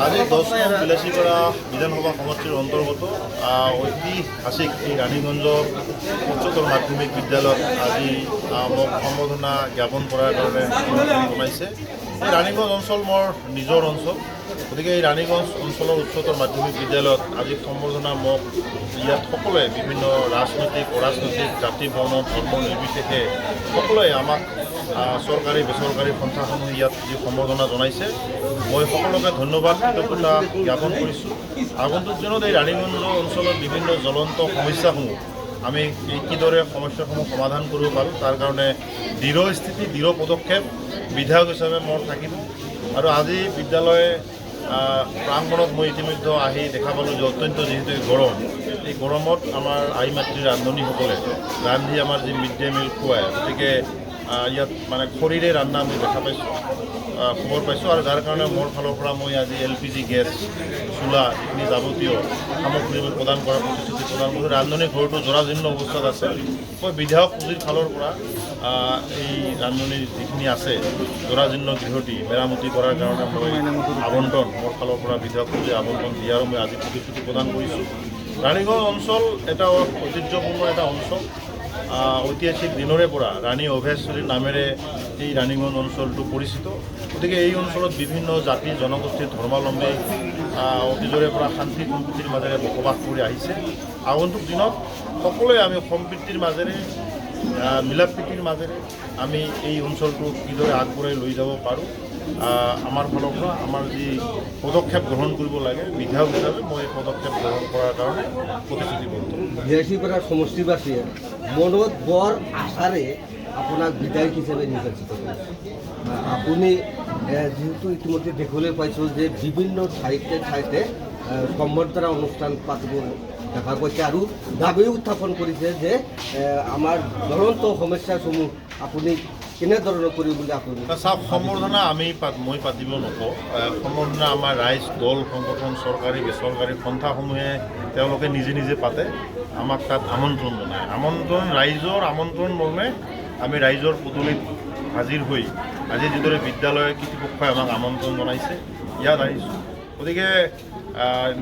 আজি 10 নং বিলাসীপাড়া বিধানসভা সমষ্টিৰ অন্তৰ্গত ঐতিহাসিক এই ৰানীগঞ্জ উচ্চতৰ মাধ্যমিক বিদ্যালয়ত আজি মোক সম্বৰ্ধনা জ্ঞাপন কৰাৰ কাৰণে জনাইছে। এই ৰাণীগঞ্জ অঞ্চল মোৰ নিজৰ অঞ্চল, গতিকে এই ৰাণীগঞ্জ অঞ্চলৰ উচ্চতৰ মাধ্যমিক বিদ্যালয়ত আজি সম্বৰ্ধনা মোক ইয়াত সকলোৱে বিভিন্ন ৰাজনৈতিক অৰাজনৈতিক জাতি বৰ্ণ ধৰ্ম নিৰ্বিশেষে সকলোৱে আমাক চৰকাৰী বেচৰকাৰী সন্থাসমূহে ইয়াত যি সম্বৰ্ধনা জনাইছে, মই সকলোকে ধন্যবাদ কৃতজ্ঞতা জ্ঞাপন কৰিছোঁ। আগন্তুক দিনত এই ৰাণীগঞ্জ অঞ্চলৰ বিভিন্ন জ্বলন্ত সমস্যাসমূহ আমি কিদৰে সমস্যাসমূহ সমাধান কৰিব পাৰোঁ তাৰ কাৰণে দৃঢ় স্থিতি দৃঢ় পদক্ষেপ বিধায়ক হিচাপে মোৰ থাকিব। আৰু আজি বিদ্যালয়ে প্ৰাংগণত মই ইতিমধ্যে আহি দেখা পালোঁ যে অত্যন্ত যিহেতু গৰম, এই গৰমত আমাৰ আই মাতৃ ৰান্ধনীসকলে ৰান্ধি আমাৰ যি মিড ডে মিল খুৱায়, গতিকে ইয়াত মানে খৰিৰে ৰান্ধা মই দেখা পাইছোঁ, খবৰ পাইছোঁ। আৰু যাৰ কাৰণে মোৰ ফালৰ পৰা মই আজি LPG গেছ চোলা যিখিনি যাৱতীয় সামগ্ৰী মই প্ৰদান কৰাৰ প্ৰতিশ্ৰুতি প্ৰদান কৰিছোঁ। ৰান্ধনী ঘৰটো জৰাজীৰ্ণ অৱস্থাত আছে, মই বিধায়ক পুঁজিৰ ফালৰ পৰা এই ৰান্ধনীৰ যিখিনি আছে জৰাজীৰ্ণ গৃহটি মেৰামতি কৰাৰ কাৰণে মই আবণ্টন মোৰ ফালৰ পৰা বিধায়ক পুঁজি আবণ্টন দিয়াৰো মই আজি প্ৰতিশ্ৰুতি প্ৰদান কৰিছোঁ। ৰাণীগঞ্জ অঞ্চল এটা ঐতিহ্যপূৰ্ণ এটা অঞ্চল। ঐতিহাসিক দিনৰে পৰা ৰাণী অভয়াশ্বৰীৰ নামেৰে এই ৰাণীগঞ্জ অঞ্চলটো পৰিচিত। গতিকে এই অঞ্চলত বিভিন্ন জাতি জনগোষ্ঠীৰ ধৰ্মাৱলম্বী অতীজৰে পৰা শান্তি সম্প্ৰীতিৰ মাজেৰে বসবাস কৰি আহিছে। আগন্তুক দিনত সকলোৱে আমি সম্প্ৰীতিৰ মাজেৰে মিলা প্ৰীতিৰ মাজেৰে আমি এই অঞ্চলটো কিদৰে আগবঢ়াই লৈ যাব পাৰোঁ, আমাৰ ফালৰ পৰা আমাৰ যি পদক্ষেপ গ্ৰহণ কৰিব লাগে বিধায়ক হিচাপে মই এই পদক্ষেপ গ্ৰহণ কৰাৰ কাৰণে প্ৰতিশ্ৰুতিবদ্ধ। বিলাসীপাড়াৰ সমষ্টিবাসীয়ে মনত বৰ আশাৰে আপোনাক বিধায়ক হিচাপে নিৰ্বাচিত কৰিছে। আপুনি যিহেতু ইতিমধ্যে দেখিবলৈ পাইছোঁ যে বিভিন্ন ঠাইতে সম্বৰ্ধনা অনুষ্ঠান পাতিব দেখা গৈছে আৰু দাবীও উত্থাপন কৰিছে যে আমাৰ জ্বলন্ত সমস্যাসমূহ আপুনি কেনেধৰণৰ কৰিব বুলি আপুনি চাওক। সম্বৰ্ধনা মই পাতিব নকওঁ। সম্বৰ্ধনা আমাৰ ৰাইজ দল সংগঠন চৰকাৰী বেচৰকাৰী সন্থাসমূহে তেওঁলোকে নিজে নিজে পাতে, আমাক তাত আমন্ত্ৰণ জনায়। ৰাইজৰ আমন্ত্ৰণ মৰ্মে আমি ৰাইজৰ পদূলিত হাজিৰ হৈ আজি যিদৰে বিদ্যালয় কৰ্তৃপক্ষই আমাক আমন্ত্ৰণ জনাইছে ইয়াত আহিছোঁ। গতিকে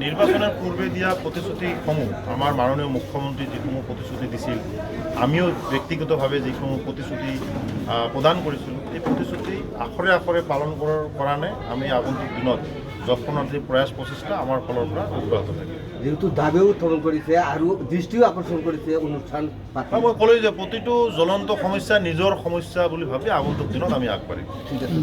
নিৰ্বাচনৰ পূৰ্বে দিয়া প্ৰতিশ্ৰুতিসমূহ আমাৰ মাননীয় মুখ্যমন্ত্ৰী যিসমূহ প্ৰতিশ্ৰুতি দিছিল, আমিও ব্যক্তিগতভাৱে যিসমূহ প্ৰতিশ্ৰুতি প্ৰদান কৰিছিলোঁ, এই প্ৰতিশ্ৰুতি আখৰে আখৰে পালন কৰাৰ কাৰণে আমি আগন্তুক দিনত যৎপৰোনাস্তি প্ৰয়াস প্ৰচেষ্টা আমাৰ ফালৰ পৰা অব্যাহত থাকিব। যেহেতু দাবীও উত্থাপন কৰিছে আৰু দৃষ্টিও আকৰ্ষণ কৰিছে অনুষ্ঠান মই ক'লোঁ যে প্ৰতিটো জ্বলন্ত সমস্যা নিজৰ সমস্যা বুলি ভাবি আগন্তুক দিনত আমি আগবাঢ়িম। ঠিক আছে।